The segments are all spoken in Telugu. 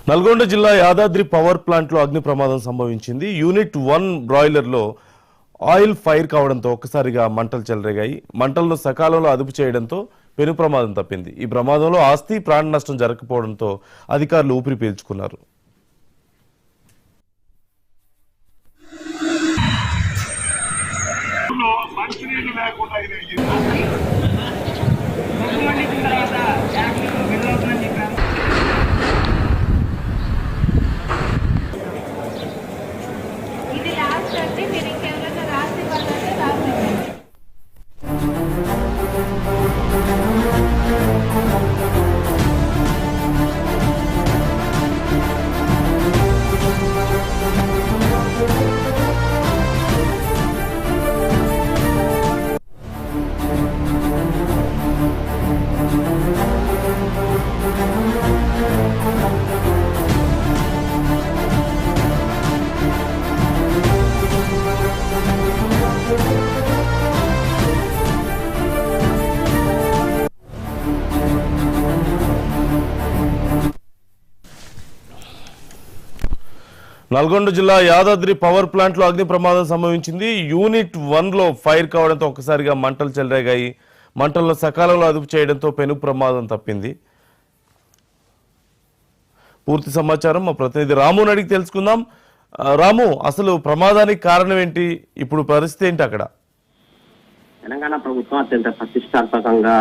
నల్గొండ జిల్లా యాదాద్రి పవర్ ప్లాంట్లో అగ్ని ప్రమాదం సంభవించింది. యూనిట్ 1 బ్రాయిలర్లో ఆయిల్ ఫైర్ కావడంతో ఒక్కసారిగా మంటలు చెలరేగాయి. మంటలను సకాలంలో అదుపు చేయడంతో పెను ప్రమాదం తప్పింది. ఈ ప్రమాదంలో ఆస్తి ప్రాణ నష్టం జరగకపోవడంతో అధికారులు ఊపిరి పీల్చుకున్నారు. నల్గొండ జిల్లా యాదాద్రి పవర్ ప్లాంట్లో అగ్ని ప్రమాదం సంభవించింది. యూనిట్ 1లో ఫైర్ కావడంతో ఒక్కసారిగా మంటలు చెలరేగాయి. మంటలను సకాలంలో అదుపు చేయడంతో పెను ప్రమాదం తప్పింది. పూర్తి సమాచారం మా ప్రతినిధి రాముని అడిగి తెలుసుకుందాం. రాము, అసలు ప్రమాదానికి కారణం ఏంటి? ఇప్పుడు పరిస్థితి ఏంటి అక్కడ? తెలంగాణ ప్రభుత్వం అత్యంత ప్రతిష్టాత్మకంగా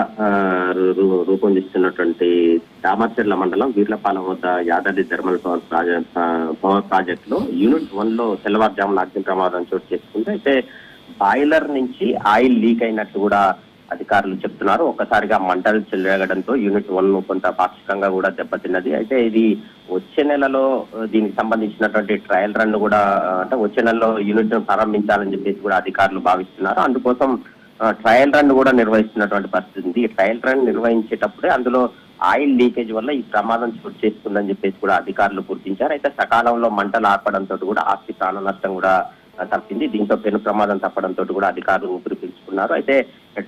రూపొందిస్తున్నటువంటి దామర్చెర్ల మండలం వీర్లపాలెం వద్ద యాదాద్రి థర్మల్ పవర్ ప్రాజెక్ట్ లో యూనిట్ 1లో తెల్లవారుజామున అగ్ని ప్రమాదం చోటు చేసుకుంది. అయితే బాయిలర్ నుంచి ఆయిల్ లీక్ అయినట్టు కూడా అధికారులు చెప్తున్నారు. ఒక్కసారిగా మంటలు చెలరేగడంతో యూనిట్ 1 కొంత పాక్షికంగా కూడా దెబ్బతిన్నది. అయితే ఇది వచ్చే నెలలో దీనికి సంబంధించినటువంటి ట్రయల్ రన్ కూడా అంటే వచ్చే నెలలో యూనిట్ ప్రారంభించాలని చెప్పేసి కూడా అధికారులు భావిస్తున్నారు. అందుకోసం ట్రయల్ రన్ కూడా నిర్వహిస్తున్నటువంటి పరిస్థితి ఉంది. ఈ ట్రయల్ రన్ నిర్వహించేటప్పుడే అందులో ఆయిల్ లీకేజ్ వల్ల ఈ ప్రమాదం చోటు చేసుకుందని చెప్పేసి కూడా అధికారులు గుర్తించారు. అయితే సకాలంలో మంటలు ఆర్పడంతో కూడా ఆస్తి ప్రాణ నష్టం కూడా తప్పింది. దీంతో పెను ప్రమాదం తప్పడంతో కూడా అధికారులు ఊపిరి పీల్చుకున్నారు. అయితే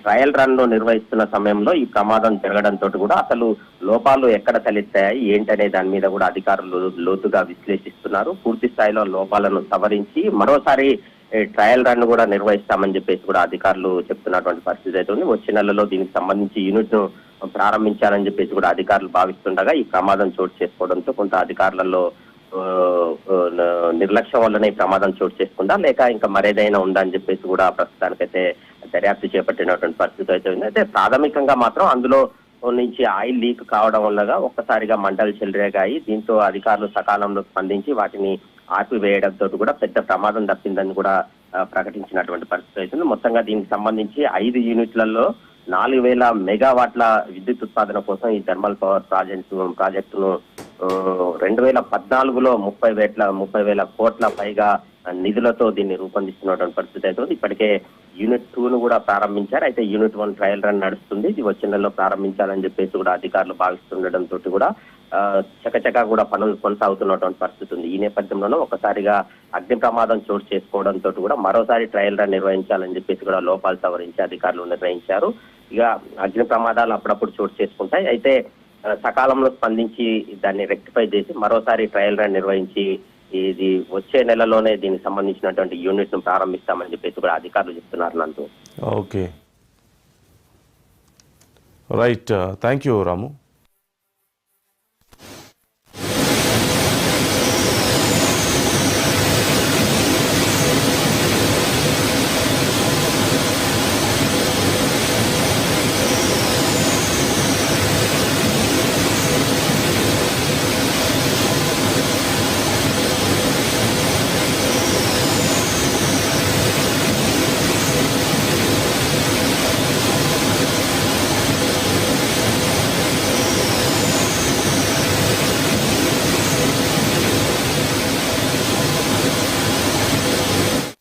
ట్రయల్ రన్ లో నిర్వహిస్తున్న సమయంలో ఈ ప్రమాదం జరగడంతో కూడా అసలు లోపాలు ఎక్కడ తలెత్తాయి ఏంటనే దాని మీద కూడా అధికారులు లోతుగా విశ్లేషిస్తున్నారు. పూర్తి స్థాయిలో లోపాలను సవరించి మరోసారి ట్రయల్ రన్ కూడా నిర్వహిస్తామని చెప్పేసి కూడా అధికారులు చెప్తున్నటువంటి పరిస్థితి అయితే ఉంది. వచ్చే నెలలో దీనికి సంబంధించి యూనిట్ ను ప్రారంభించాలని చెప్పేసి కూడా అధికారులు భావిస్తుండగా ఈ ప్రమాదం చోటు చేసుకోవడంతో కొంత అధికారులలో నిర్లక్ష్యం వల్లనే ఈ ప్రమాదం చోటు చేసుకుందా లేక ఇంకా మరేదైనా ఉందా అని చెప్పేసి కూడా ప్రస్తుతానికైతే దర్యాప్తు చేపట్టినటువంటి పరిస్థితి అయితే ఉంది. అయితే ప్రాథమికంగా మాత్రం అందులో నుంచి ఆయిల్ లీక్ కావడం వల్ల ఒక్కసారిగా మంటలు చెలరేగాయి. దీంతో అధికారులు సకాలంలో స్పందించి వాటిని ఆపివేయడంతో కూడా పెద్ద ప్రమాదం తప్పిందని కూడా ప్రకటించినటువంటి పరిస్థితి అవుతుంది. మొత్తంగా దీనికి సంబంధించి 5 యూనిట్లలో 4000 మెగావాట్ల విద్యుత్ ఉత్పాదన కోసం ఈ థర్మల్ పవర్ ప్రాజెక్టును 2014లో 30,000 కోట్ల పైగా నిధులతో దీన్ని రూపొందిస్తున్నటువంటి పరిస్థితి అవుతుంది. ఇప్పటికే యూనిట్ 2ను కూడా ప్రారంభించారు. అయితే యూనిట్ 1 ట్రయల్ రన్ నడుస్తుంది. ఇది వచ్చే నెలలో ప్రారంభించాలని చెప్పేసి కూడా అధికారులు భావిస్తుండటంతో కూడా చకచకా కూడా పనులు కొనసాగుతున్నటువంటి పరిస్థితి ఉంది. ఈ నేపథ్యంలోనూ ఒకసారిగా అగ్ని ప్రమాదం చోటు చేసుకోవడంతో కూడా మరోసారి ట్రయల్ రన్ నిర్వహించాలని చెప్పేసి కూడా లోపాలు సవరించి అధికారులు నిర్ణయించారు. ఇక అగ్ని ప్రమాదాలు అప్పుడప్పుడు చోటు చేసుకుంటాయి. అయితే సకాలంలో స్పందించి దాన్ని రెక్టిఫై చేసి మరోసారి ట్రయల్ రన్ నిర్వహించి ఇది వచ్చే నెలలోనే దీనికి సంబంధించినటువంటి యూనిట్ ను ప్రారంభిస్తామని చెప్పేసి కూడా అధికారులు చెప్తున్నారు. నందు okay, right, thank you Ramu.